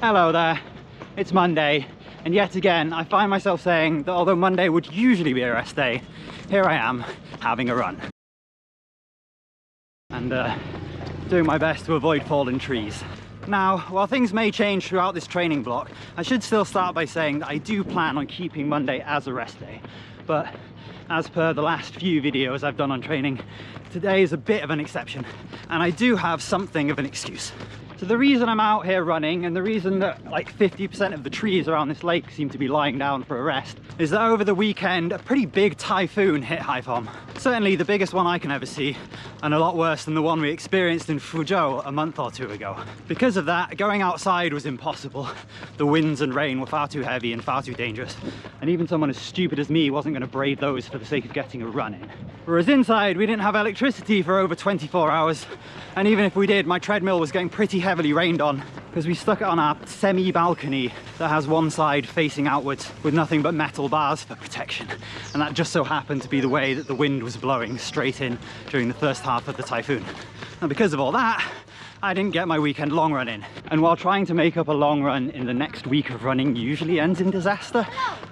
Hello there, it's Monday, and yet again I find myself saying that although Monday would usually be a rest day, here I am having a run. And doing my best to avoid fallen trees. Now, while things may change throughout this training block, I should still start by saying that I do plan on keeping Monday as a rest day. But as per the last few videos I've done on training, today is a bit of an exception, and I do have something of an excuse. So the reason I'm out here running, and the reason that like 50% of the trees around this lake seem to be lying down for a rest, is that over the weekend a pretty big typhoon hit Haiphong. Certainly the biggest one I can ever see, and a lot worse than the one we experienced in Fuzhou a month or two ago. Because of that, going outside was impossible. The winds and rain were far too heavy and far too dangerous, and even someone as stupid as me wasn't going to brave those for the sake of getting a run in. Whereas inside we didn't have electricity for over 24 hours, and even if we did, my treadmill was getting pretty heavily rained on because we stuck it on our semi-balcony that has one side facing outwards with nothing but metal bars for protection, and that just so happened to be the way that the wind was blowing straight in during the first half of the typhoon. And because of all that, I didn't get my weekend long run in. And while trying to make up a long run in the next week of running usually ends in disaster,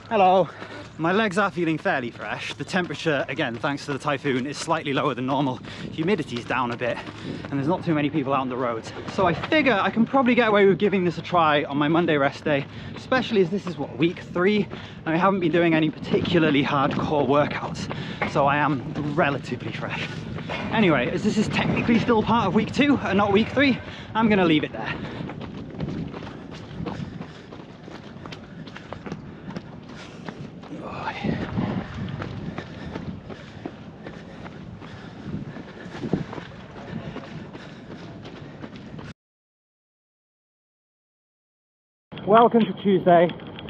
hello, my legs are feeling fairly fresh. The temperature, again, thanks to the typhoon, is slightly lower than normal. Humidity's down a bit, and there's not too many people out on the roads. So I figure I can probably get away with giving this a try on my Monday rest day, especially as this is, what, week 3? And I haven't been doing any particularly hardcore workouts, so I am relatively fresh. Anyway, as this is technically still part of week 2 and not week 3, I'm gonna leave it there. Welcome to Tuesday,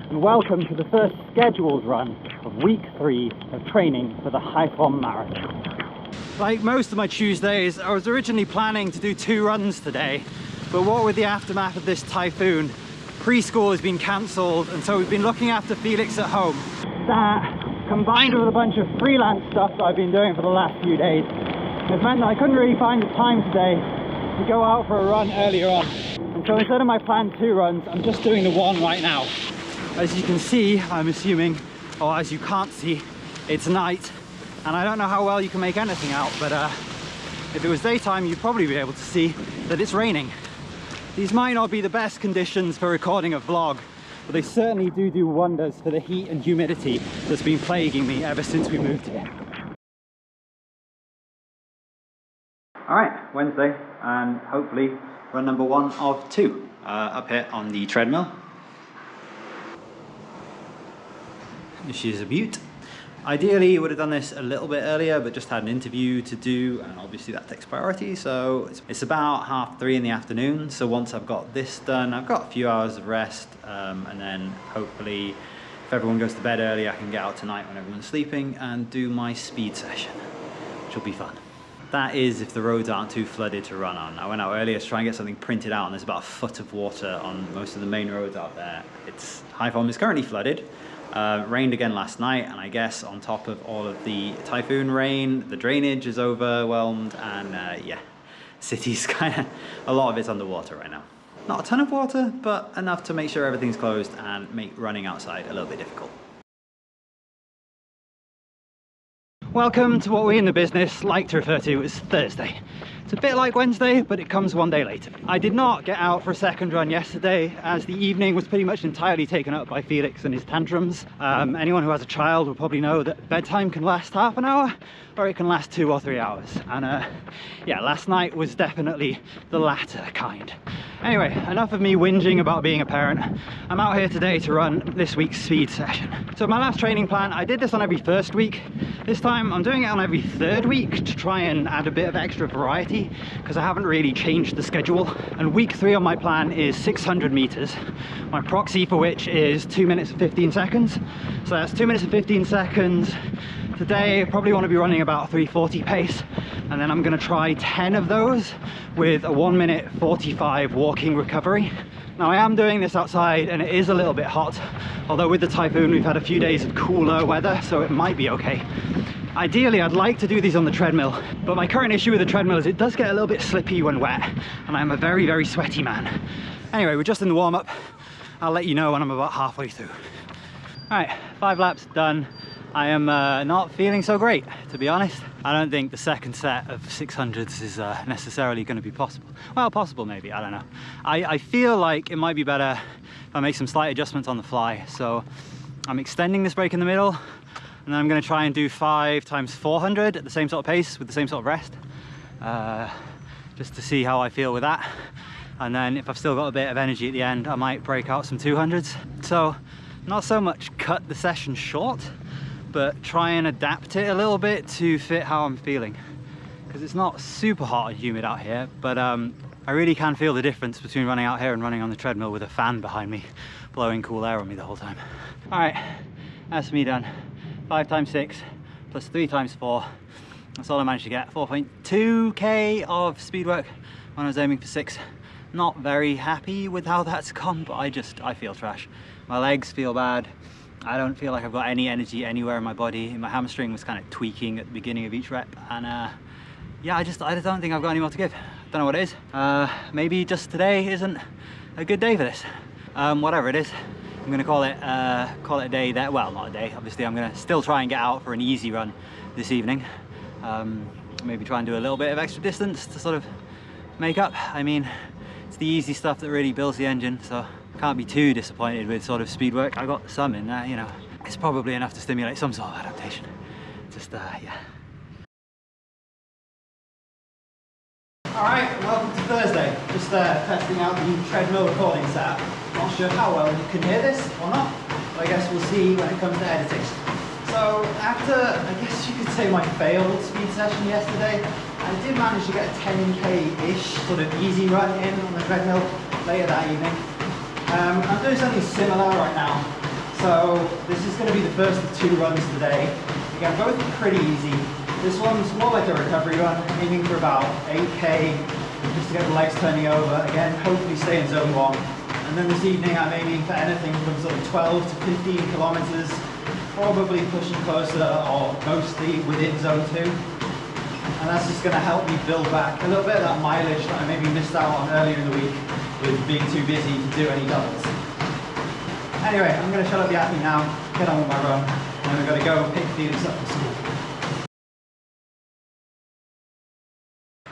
and welcome to the first scheduled run of week 3 of training for the Haiphong Marathon. Like most of my Tuesdays, I was originally planning to do 2 runs today, but what with the aftermath of this typhoon, preschool has been cancelled, and so we've been looking after Felix at home. That, combined with a bunch of freelance stuff that I've been doing for the last few days, has meant that I couldn't really find the time today to go out for a run earlier on. And so instead of my planned 2 runs, I'm just doing the 1 right now. As you can see, I'm assuming, or as you can't see, it's night, and I don't know how well you can make anything out, but if it was daytime, you'd probably be able to see that it's raining. These might not be the best conditions for recording a vlog, but they certainly do wonders for the heat and humidity that's been plaguing me ever since we moved here. Alright, Wednesday, and hopefully run number 1 of 2 up here on the treadmill. She's a beaut. Ideally, would have done this a little bit earlier, but just had an interview to do, and obviously that takes priority. So it's about 3:30 in the afternoon. So once I've got this done, I've got a few hours of rest, and then hopefully, if everyone goes to bed early, I can get out tonight when everyone's sleeping and do my speed session, which will be fun. That is if the roads aren't too flooded to run on. I went out earlier to try and get something printed out, and there's about a foot of water on most of the main roads out there. Haiphong is currently flooded. Rained again last night, and I guess on top of all of the typhoon rain, the drainage is overwhelmed, and yeah, city's a lot of it's underwater right now. Not a ton of water, but enough to make sure everything's closed and make running outside a little bit difficult. Welcome to what we in the business like to refer to as Thursday. It's a bit like Wednesday, but it comes 1 day later. I did not get out for a second run yesterday, as the evening was pretty much entirely taken up by Felix and his tantrums. Anyone who has a child will probably know that bedtime can last half an hour, or it can last 2 or 3 hours. And yeah, last night was definitely the latter kind. Anyway, enough of me whinging about being a parent. I'm out here today to run this week's speed session. So my last training plan, I did this on every first week. This time I'm doing it on every 3rd week to try and add a bit of extra variety, because I haven't really changed the schedule. And week 3 on my plan is 600 meters, my proxy for which is 2 minutes and 15 seconds. So that's 2 minutes and 15 seconds. Today I probably want to be running about a 3:40 pace, and then I'm going to try 10 of those with a 1:45 walking recovery. Now I am doing this outside and it is a little bit hot, although with the typhoon we've had a few days of cooler weather, so it might be okay. Ideally I'd like to do these on the treadmill, but my current issue with the treadmill is it does get a little bit slippy when wet, and I'm a very sweaty man. Anyway, we're just in the warm-up. I'll let you know when I'm about halfway through. All right, 5 laps done. I am not feeling so great, to be honest. I don't think the second set of 600s is necessarily going to be possible. Well, possible maybe, I don't know. I feel like it might be better if I make some slight adjustments on the fly. So I'm extending this break in the middle, and then I'm going to try and do 5 times 400 at the same sort of pace with the same sort of rest, just to see how I feel with that. And then if I've still got a bit of energy at the end, I might break out some 200s. So not so much cut the session short, but try and adapt it a little bit to fit how I'm feeling. Because it's not super hot and humid out here, but I really can feel the difference between running out here and running on the treadmill with a fan behind me, blowing cool air on me the whole time. All right, that's me done. 5 times 6 plus 3 times 4. That's all I managed to get. 4.2k of speed work when I was aiming for 6. Not very happy with how that's gone, but I feel trash. My legs feel bad. I don't feel like I've got any energy anywhere in my body. My hamstring was kind of tweaking at the beginning of each rep, and yeah, I don't think I've got any more to give. Don't know what it is. Maybe just today isn't a good day for this. Whatever it is, I'm gonna call it a day. That, well, not a day. Obviously, I'm gonna still try and get out for an easy run this evening. Maybe try and do a little bit of extra distance to sort of make up. I mean, it's the easy stuff that really builds the engine, so can't be too disappointed with sort of speed work. I got some in there, you know. It's probably enough to stimulate some sort of adaptation. Just, yeah. All right, welcome to Thursday. Just testing out the new treadmill recording setup. Not sure how well you can hear this or not, but I guess we'll see when it comes to editing. So after, I guess you could say, my failed speed session yesterday, I did manage to get a 10k-ish sort of easy run in on the treadmill later that evening. I'm doing something similar right now. So this is going to be the first of 2 runs today. Again, both pretty easy. This one's more like a recovery run, aiming for about 8k, just to get the legs turning over. Again, hopefully stay in zone 1. And then this evening I'm aiming for anything from sort of 12 to 15 kilometers, probably pushing closer or mostly within zone 2. And that's just going to help me build back a little bit of that mileage that I maybe missed out on earlier in the week with being too busy to do any doubles. Anyway, I'm going to shut up the athlete now, get on with my run, and we've got to go pick Felix up from school.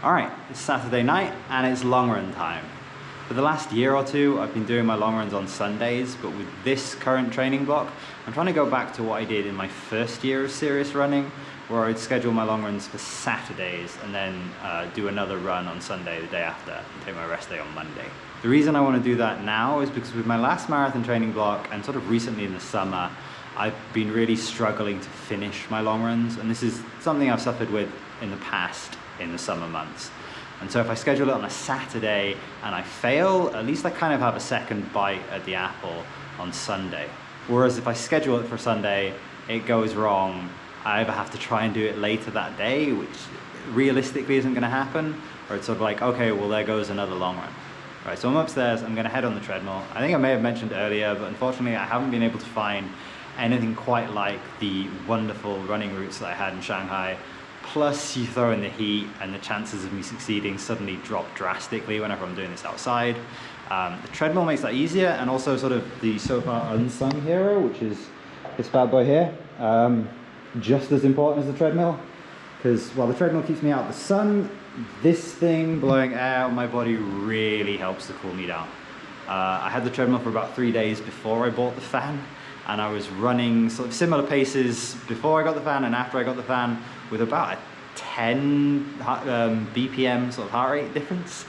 Alright, it's Saturday night and it's long run time. For the last year or two, I've been doing my long runs on Sundays, but with this current training block, I'm trying to go back to what I did in my first year of serious running, where I'd schedule my long runs for Saturdays and then do another run on Sunday the day after and take my rest day on Monday. The reason I want to do that now is because with my last marathon training block and sort of recently in the summer, I've been really struggling to finish my long runs, and this is something I've suffered with in the past in the summer months. And so if I schedule it on a Saturday and I fail, at least I kind of have a second bite at the apple on Sunday. Whereas if I schedule it for Sunday, it goes wrong, I either have to try and do it later that day, which realistically isn't going to happen, or it's sort of like, okay, well, there goes another long run. Right, so I'm upstairs, I'm going to head on the treadmill. I think I may have mentioned earlier, but unfortunately I haven't been able to find anything quite like the wonderful running routes that I had in Shanghai. Plus you throw in the heat and the chances of me succeeding suddenly drop drastically whenever I'm doing this outside. The treadmill makes that easier, and also sort of the so far unsung hero, which is this bad boy here. Just as important as the treadmill, because while the treadmill keeps me out of the sun, this thing blowing air on my body really helps to cool me down. I had the treadmill for about 3 days before I bought the fan, and I was running sort of similar paces before I got the fan and after I got the fan, with about a 10 BPM sort of heart rate difference,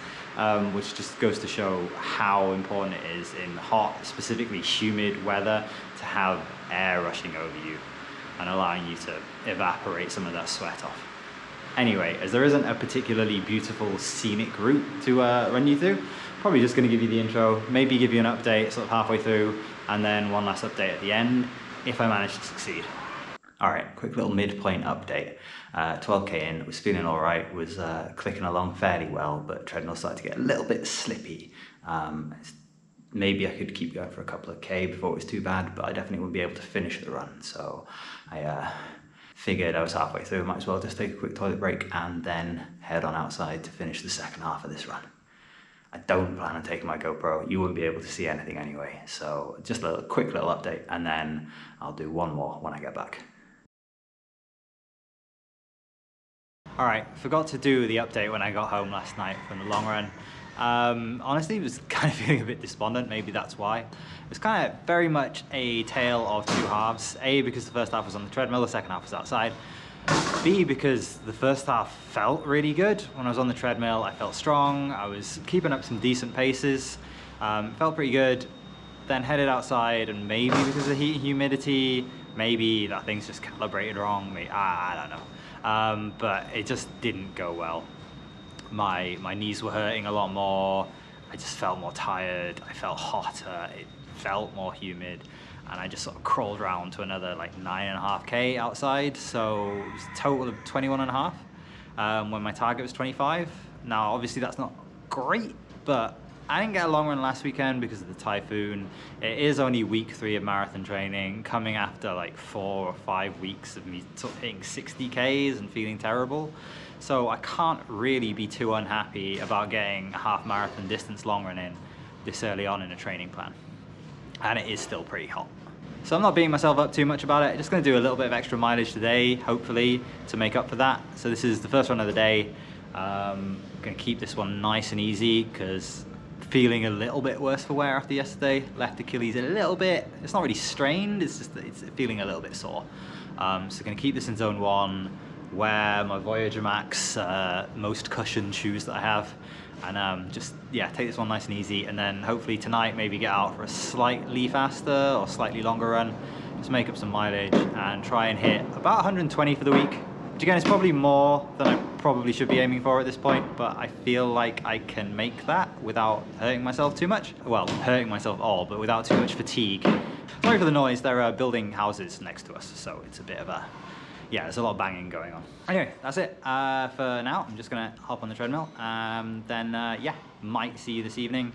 which just goes to show how important it is in hot, specifically humid weather, to have air rushing over you and allowing you to evaporate some of that sweat off. Anyway, as there isn't a particularly beautiful scenic route to run you through, probably just going to give you the intro, maybe give you an update sort of halfway through, and then one last update at the end, if I manage to succeed. Alright, quick little midpoint update. 12k in, was feeling alright, was clicking along fairly well, but treadmill started to get a little bit slippy. Maybe I could keep going for a couple of K before it was too bad, but I definitely wouldn't be able to finish the run. So I figured I was halfway through, might as well just take a quick toilet break and then head on outside to finish the second half of this run. I don't plan on taking my GoPro. You wouldn't be able to see anything anyway. So just a quick little update, and then I'll do one more when I get back. All right, forgot to do the update when I got home last night from the long run. Honestly, I was kind of feeling a bit despondent, maybe that's why. It was kind of very much a tale of two halves. A, because the first half was on the treadmill, the second half was outside. B, because the first half felt really good. When I was on the treadmill, I felt strong. I was keeping up some decent paces. Felt pretty good. Then headed outside, and maybe because of the heat and humidity, maybe that thing's just calibrated wrong. Maybe, I don't know. But it just didn't go well. My knees were hurting a lot more. I just felt more tired. I felt hotter. It felt more humid. And I just sort of crawled around to another like 9.5K outside. So it was a total of 21.5 when my target was 25. Now, obviously that's not great, but I didn't get a long run last weekend because of the typhoon. It is only week 3 of marathon training, coming after like 4 or 5 weeks of me sort of hitting 60Ks and feeling terrible. So I can't really be too unhappy about getting a half marathon distance long run in this early on in a training plan. And it is still pretty hot. So I'm not beating myself up too much about it. Just gonna do a little bit of extra mileage today, hopefully, to make up for that. So this is the first run of the day. Gonna keep this one nice and easy because feeling a little bit worse for wear after yesterday. Left Achilles a little bit, it's not really strained, it's just it's feeling a little bit sore. So gonna keep this in zone 1, wear my Voyager Max most cushioned shoes that I have, and just, yeah, take this one nice and easy, and then hopefully tonight maybe get out for a slightly faster or slightly longer run, just make up some mileage and try and hit about 120 for the week, which again is probably more than I probably should be aiming for at this point, but I feel like I can make that without hurting myself too much. Well, hurting myself all, but without too much fatigue. Sorry for the noise, there are building houses next to us, so it's a bit of a, yeah, there's a lot of banging going on. Anyway, that's it for now. I'm just gonna hop on the treadmill. Then, yeah, might see you this evening.